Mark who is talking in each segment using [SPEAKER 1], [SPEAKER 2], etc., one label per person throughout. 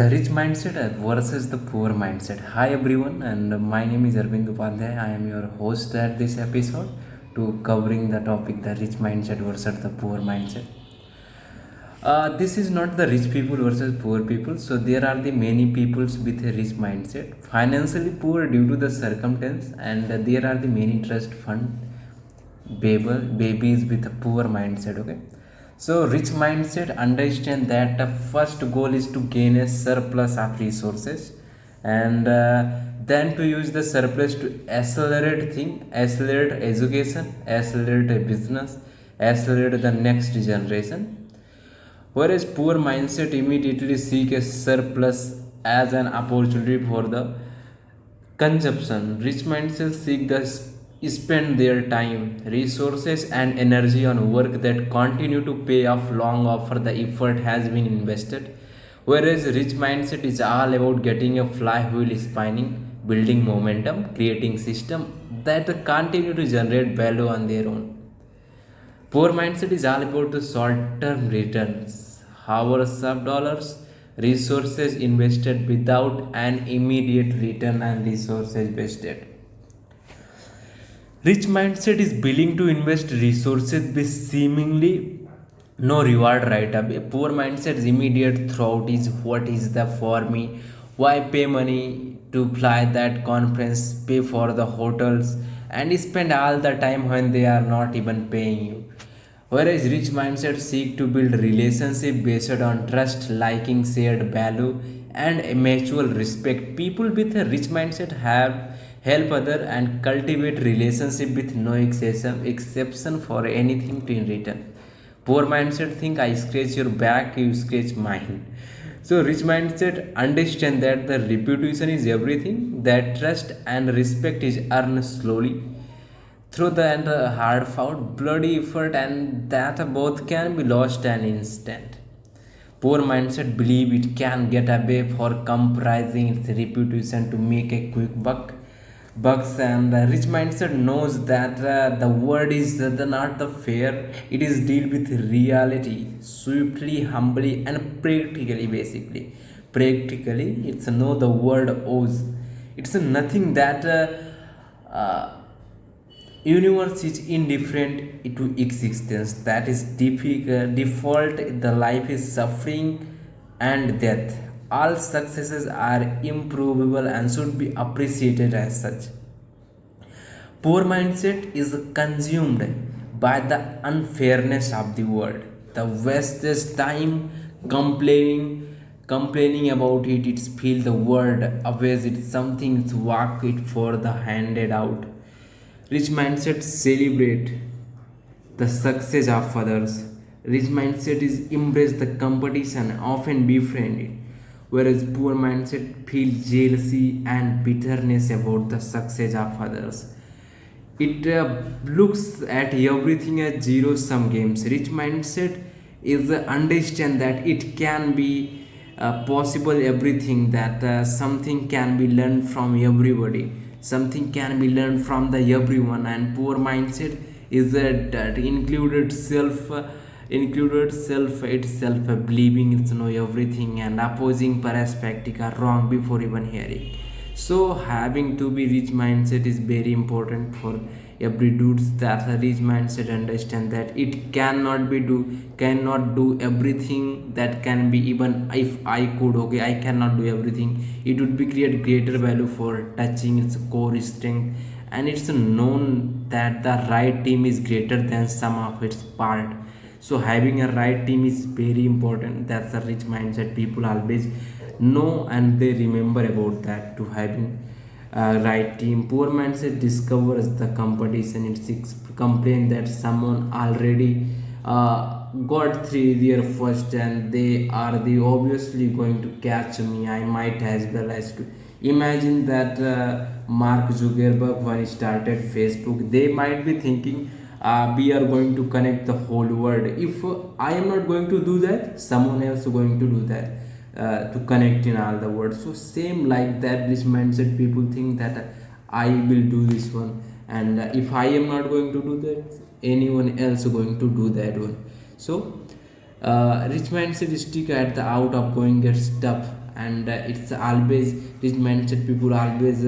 [SPEAKER 1] The rich mindset versus the poor mindset. Hi everyone, and my name is Arvind Upadhyay. I am your host at this episode to covering the topic the rich mindset versus the poor mindset. This is not the rich people versus poor people. So there are the many peoples with a rich mindset, financially poor due to the circumstance, and there are the many trust fund babies with a poor mindset. Okay, so rich mindset understand that the first goal is to gain a surplus of resources, and then to use the surplus to accelerate education, accelerate a business, accelerate the next generation. Whereas poor mindset immediately seek a surplus as an opportunity for the consumption. Rich mindset seek the spend their time, resources, and energy on work that continue to pay off long after the effort has been invested. Whereas rich mindset is all about getting a flywheel spinning, building momentum, creating system that continue to generate value on their own. Poor mindset is all about the short-term returns, hours of dollars, resources invested without an immediate return and resources wasted. Rich mindset is willing to invest resources with seemingly no reward right away. Poor mindset's immediate thought is what is the for me? Why pay money to fly that conference, pay for the hotels, and spend all the time when they are not even paying you. Whereas rich mindset seek to build relationship based on trust, liking, shared value, and mutual respect. People with a rich mindset have help other and cultivate relationship with no exception for anything to in return. Poor mindset think I scratch your back, you scratch mine. So rich mindset understand that the reputation is everything, that trust and respect is earned slowly through the and hard fought bloody effort, and that both can be lost an instant. Poor mindset believe it can get away for compromising its reputation to make a quick bucks, and the rich mindset knows that the word is not the fair. It is deal with reality swiftly, humbly, and practically. Basically, practically, it's no the word owes. It's nothing that. Universe is indifferent to existence, that is default. The life is suffering and death. All successes are improvable and should be appreciated as such. Poor mindset is consumed by the unfairness of the world. The wastes time complaining about it. It's feel the word always it's something to walk it for the handed out. Rich mindset celebrate the success of others. Rich mindset is embrace the competition, often befriend it. Whereas poor mindset feel jealousy and bitterness about the success of others. It looks at everything as zero sum games. Rich mindset is understand that it can be possible everything, that something can be learned from everybody, something can be learned from the everyone. And poor mindset is that included self itself, believing it's know everything and opposing perspective are wrong before even hearing. So having to be rich mindset is very important for every dudes. That a rich mindset understand that it cannot do everything that can be. Even if I could, okay, I cannot do everything. It would be create greater value for touching its core strength, and it's known that the right team is greater than sum of its part. So having a right team is very important. That's a rich mindset people always know, and they remember about that to having a right team. Poor mindset discovers the competition. It seeks complain that someone already got through their first and they are the obviously going to catch me. I might as well as to imagine that Mark Zuckerberg when he started Facebook, they might be thinking we are going to connect the whole world. If I am not going to do that, someone else is going to do that to connect in all the world. So same like that, this mindset people think that I will do this one, and if I am not going to do that, anyone else is going to do that one. So rich mindset stick at the out of going gets tough, and it's always this mindset people always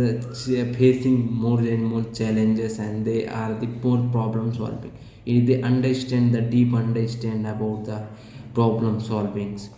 [SPEAKER 1] facing more and more challenges, and they are the more problem solving. If they understand the deep understand about the problem solvings,